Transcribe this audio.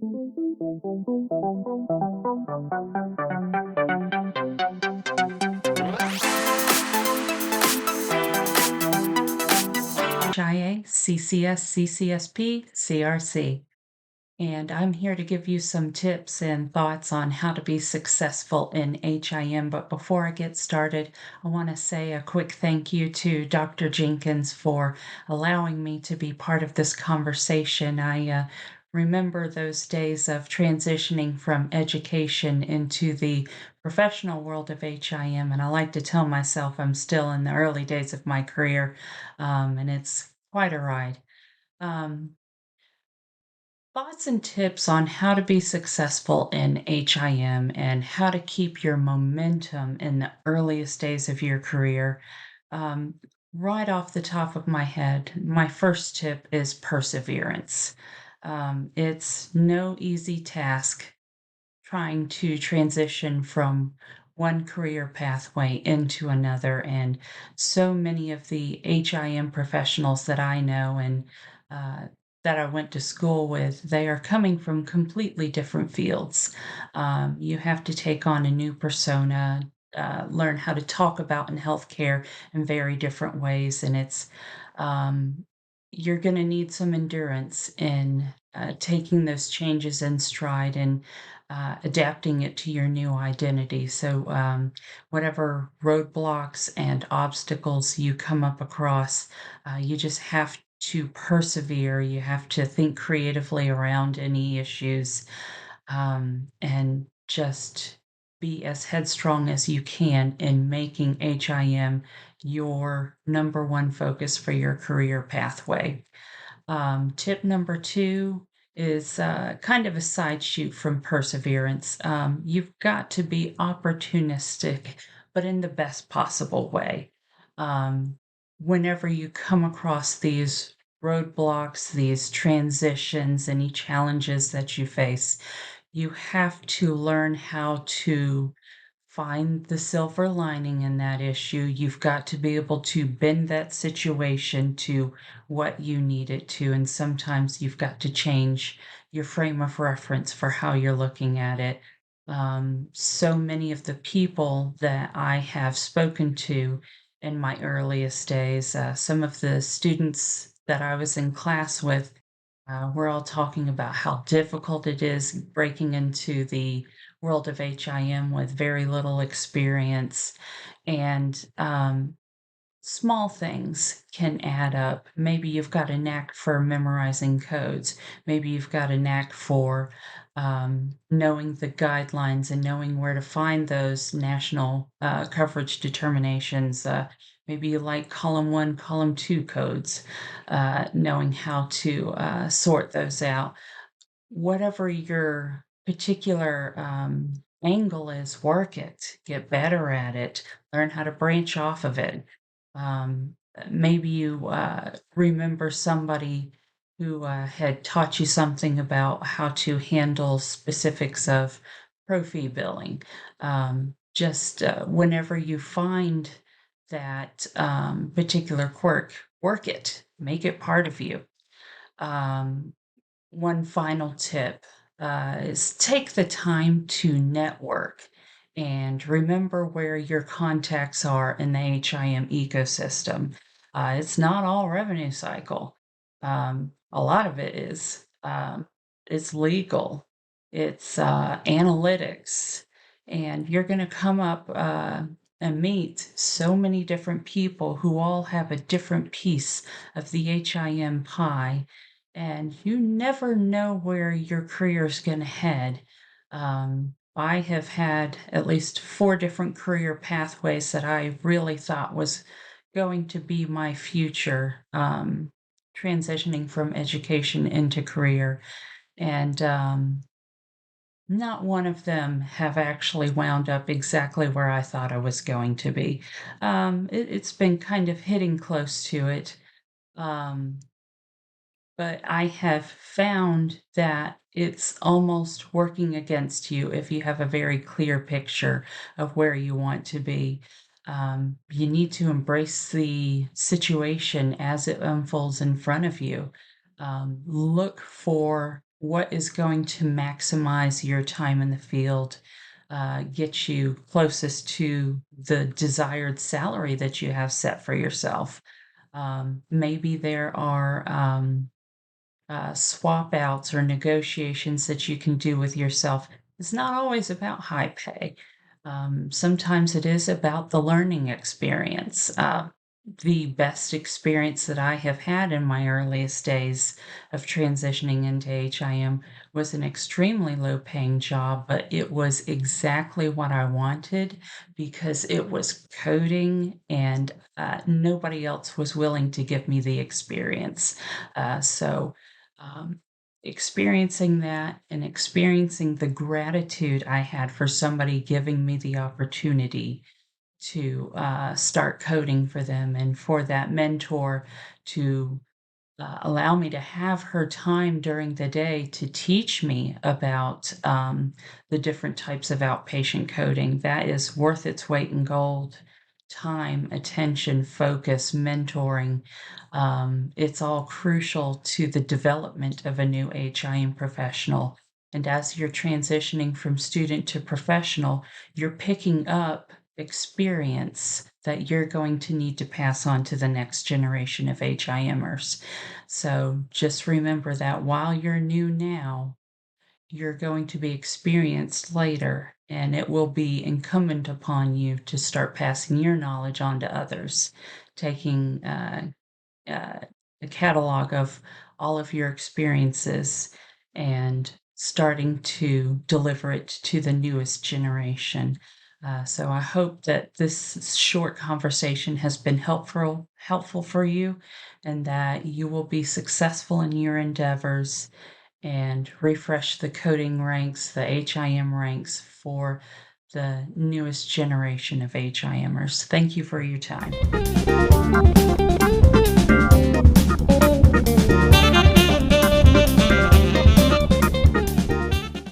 HIA, CCS, CCSP, CRC. And I'm here to give you some tips and thoughts on how to be successful in HIM. But before I get started, I want to say a quick thank you to Dr. Jenkins for allowing me to be part of this conversation. I remember those days of transitioning from education into the professional world of HIM, and I like to tell myself I'm still in the early days of my career, and it's quite a ride. Um, Thoughts and tips on how to be successful in HIM and how to keep your momentum in the earliest days of your career. Um, right off the top of my head, my first tip is perseverance. It's no easy task trying to transition from one career pathway into another. And so many of the HIM professionals that I know and uh, that I went to school with, they are coming from completely different fields. You have to take on a new persona, learn how to talk about in healthcare in very different ways. And um, you're going to need some endurance in taking those changes in stride and adapting it to your new identity. So, whatever roadblocks and obstacles you come up across, you just have to persevere. You have to think creatively around any issues, and just be as headstrong as you can in making HIM your number one focus for your career pathway. Tip number two is kind of a side shoot from perseverance. You've got to be opportunistic, but in the best possible way. Um, Whenever you come across these roadblocks, these transitions, any challenges that you face, you have to learn how to find the silver lining in that issue. You've got to be able to bend that situation to what you need it to. And sometimes you've got to change your frame of reference for how you're looking at it. So many of the people that I have spoken to in my earliest days, some of the students that I was in class with, we're all talking about how difficult it is breaking into the world of HIM with very little experience. And small things can add up. Maybe you've got a knack for memorizing codes. Maybe you've got a knack for knowing the guidelines and knowing where to find those national coverage determinations. Maybe you like column one, column two codes, knowing how to sort those out. Whatever your particular angle is, work it, get better at it, learn how to branch off of it. Maybe you remember somebody who had taught you something about how to handle specifics of pro fee billing. Just whenever you find that particular quirk, work it, make it part of you. Um, One final tip is take the time to network and remember where your contacts are in the HIM ecosystem. It's not all revenue cycle. A lot of it is. It's legal. It's analytics, and you're going to come up and meet so many different people who all have a different piece of the HIM pie, and you never know where your career is going to head. I have had at least four different career pathways that I really thought was going to be my future, transitioning from education into career. And not one of them have actually wound up exactly where I thought I was going to be. It's been kind of hitting close to it. Um, but I have found that it's almost working against you if you have a very clear picture of where you want to be. You need to embrace the situation as it unfolds in front of you. Look for what is going to maximize your time in the field, get you closest to the desired salary that you have set for yourself. Maybe there are swap outs or negotiations that you can do with yourself. It's not always about high pay. Sometimes it is about the learning experience. The best experience that I have had in my earliest days of transitioning into HIM was an extremely low paying job, but it was exactly what I wanted because it was coding and nobody else was willing to give me the experience. So, um, experiencing that and experiencing the gratitude I had for somebody giving me the opportunity to start coding for them and for that mentor to allow me to have her time during the day to teach me about the different types of outpatient coding. That is worth its weight in gold. Time, attention, focus, mentoring. It's all crucial to the development of a new HIM professional. And as you're transitioning from student to professional, you're picking up experience that you're going to need to pass on to the next generation of HIMers. So just remember that while you're new now, you're going to be experienced later, and it will be incumbent upon you to start passing your knowledge on to others, taking uh, a catalog of all of your experiences and starting to deliver it to the newest generation. So I hope that this short conversation has been helpful for you, and that you will be successful in your endeavors and refresh the coding ranks, the HIM ranks for the newest generation of HIMers. Thank you for your time.